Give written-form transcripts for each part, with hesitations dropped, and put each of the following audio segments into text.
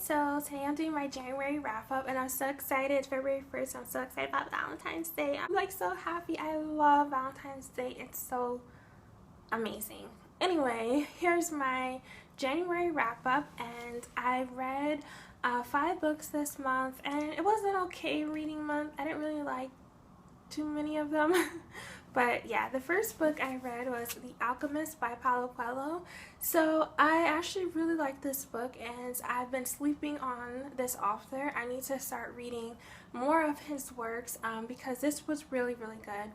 so today I'm doing my January wrap up and I'm so excited. It's February 1st. I'm so excited about Valentine's Day. I'm like so happy. I love Valentine's Day. It's so amazing. Anyway, here's my January wrap up, and I read 5 books this month, and it was an okay reading month. I didn't really like too many of them. But yeah, the first book I read was The Alchemist by Paulo Coelho. So I actually really like this book, and I've been sleeping on this author. I need to start reading more of his works because this was really, really good.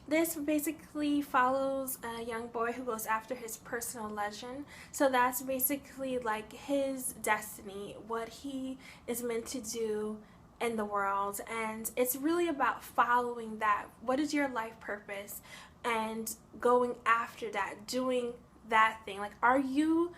This basically follows a young boy who goes after his personal legend. So that's basically like his destiny, what he is meant to do in the world, and it's really about following that. What is your life purpose, and going after that, doing that thing. Like, are you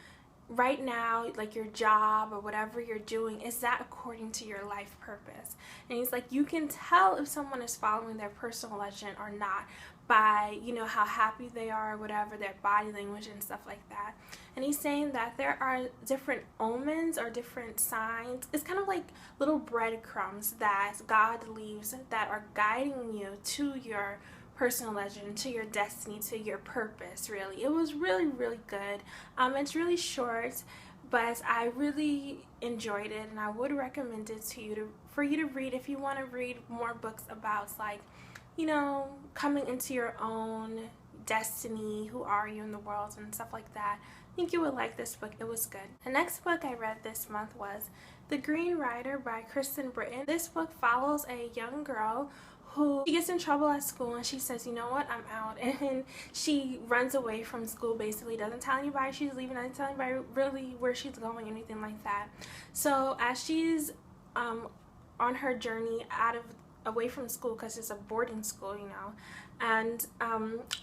right now, like your job or whatever you're doing, is that according to your life purpose? And he's like, you can tell if someone is following their personal legend or not by, you know, how happy they are or whatever, their body language and stuff like that. And he's saying that there are different omens or different signs. It's kind of like little breadcrumbs that God leaves that are guiding you to your personal legend, to your destiny, to your purpose. Really, it was really, really good. It's really short, but I really enjoyed it, and I would recommend it to you for you to read if you want to read more books about, like, you know, coming into your own destiny, who are you in the world and stuff like that. I think you would like this book. It was good. The next book I read this month was The Green Rider by Kristen. This book follows a young girl who she gets in trouble at school, and she says, you know what, I'm out, and she runs away from school. Basically doesn't tell anybody she's leaving, doesn't tell anybody really where she's going, anything like that. So as she's on her journey away from school, because it's a boarding school, you know, and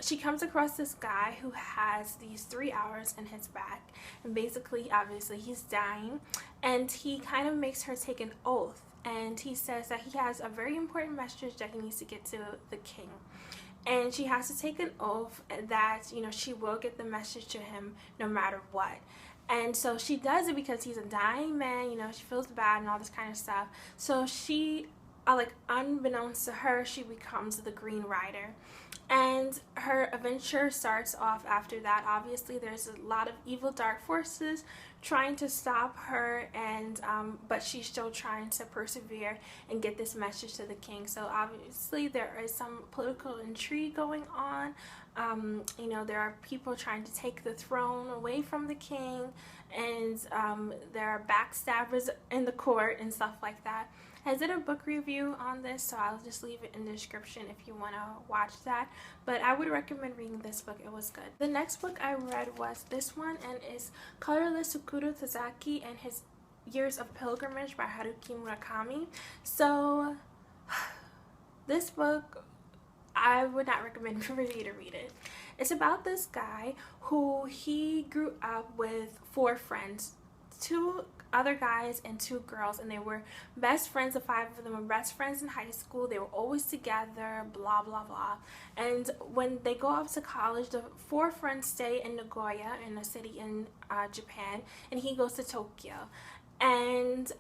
she comes across this guy who has these 3 hours in his back, and basically, obviously, he's dying, and he kind of makes her take an oath, and he says that he has a very important message that he needs to get to the king, and she has to take an oath that, you know, she will get the message to him no matter what. And so she does it because he's a dying man, you know, she feels bad and all this kind of stuff. So she, like, unbeknownst to her, she becomes the Green Rider, and her adventure starts off after that. Obviously there's a lot of evil, dark forces trying to stop her, and but she's still trying to persevere and get this message to the king. So obviously there is some political intrigue going on. You know, there are people trying to take the throne away from the king, and there are backstabbers in the court and stuff like that. I did a book review on this, so I'll just leave it in the description if you want to watch that. But I would recommend reading this book. It was good. The next book I read was this one, and it's Colorless, Tsukuru, Tazaki, and His Years of Pilgrimage by Haruki Murakami. So this book, I would not recommend for you to read it. It's about this guy who he grew up with 4 friends, 2 other guys and 2 girls, and they were best friends. The 5 of them were best friends in high school. They were always together, blah blah blah. And when they go off to college, the 4 friends stay in Nagoya, in a city in Japan, and he goes to Tokyo. And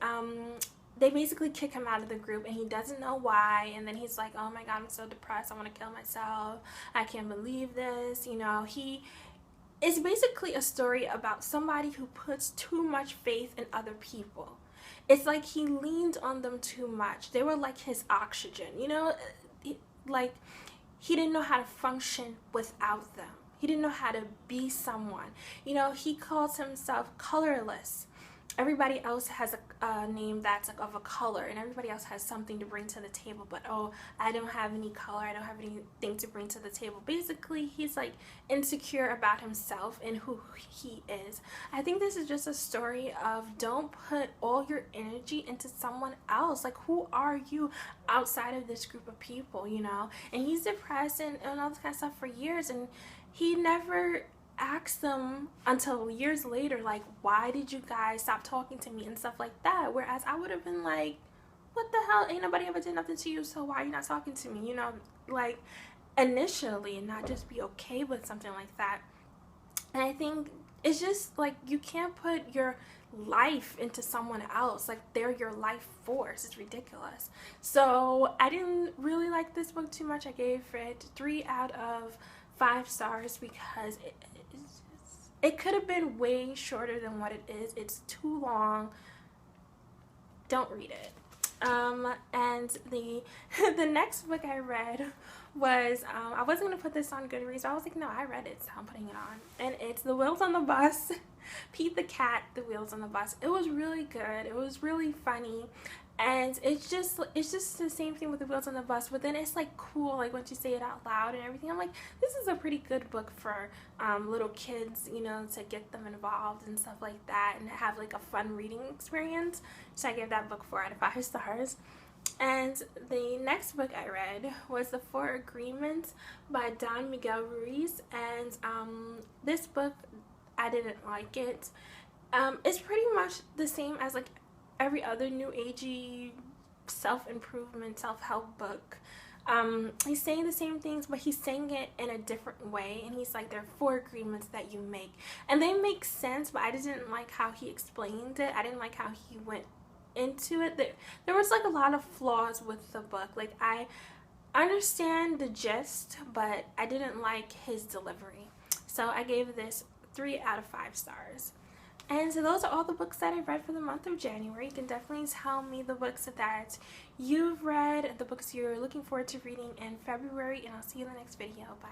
they basically kick him out of the group, and he doesn't know why. And then he's like, oh my god, I'm so depressed, I want to kill myself, I can't believe this, you know. It's basically a story about somebody who puts too much faith in other people. It's like he leaned on them too much. They were like his oxygen, you know. Like, he didn't know how to function without them. He didn't know how to be someone, you know. He calls himself colorless. Everybody else has a name that's like of a color, and everybody else has something to bring to the table, but oh, I don't have any color, I don't have anything to bring to the table. Basically, he's like insecure about himself and who he is. I think this is just a story of, don't put all your energy into someone else. Like, who are you outside of this group of people, you know? And he's depressed and all this kind of stuff for years, and he never asked them until years later, like, why did you guys stop talking to me and stuff like that. Whereas I would have been like, what the hell, ain't nobody ever did nothing to you, so why are you not talking to me, you know, like, initially, and not just be okay with something like that. And I think it's just like, you can't put your life into someone else. Like, they're your life force. It's ridiculous. So I didn't really like this book too much. I gave it 3 out of 5 stars because it could have been way shorter than what it is. It's too long. Don't read it. And the next book I read was, I wasn't going to put this on Goodreads, but I was like, no, I read it, so I'm putting it on. And it's The Wheels on the Bus. Pete the Cat, The Wheels on the Bus. It was really good. It was really funny. And it's just the same thing with The Wheels on the Bus, but then it's like cool, like once you say it out loud and everything. I'm like, this is a pretty good book for little kids, you know, to get them involved and stuff like that, and have like a fun reading experience. So I gave that book 4 out of 5 stars. And the next book I read was The Four Agreements by Don Miguel Ruiz. And this book, I didn't like it. It's pretty much the same as like every other new agey self-improvement, self-help book. He's saying the same things, but he's saying it in a different way. And he's like, there are 4 agreements that you make, and they make sense, but I didn't like how he explained it. I didn't like how he went into it. There was like a lot of flaws with the book. Like, I understand the gist, but I didn't like his delivery. So I gave this 3 out of 5 stars. And so those are all the books that I read for the month of January. You can definitely tell me the books that you've read, the books you're looking forward to reading in February, and I'll see you in the next video. Bye.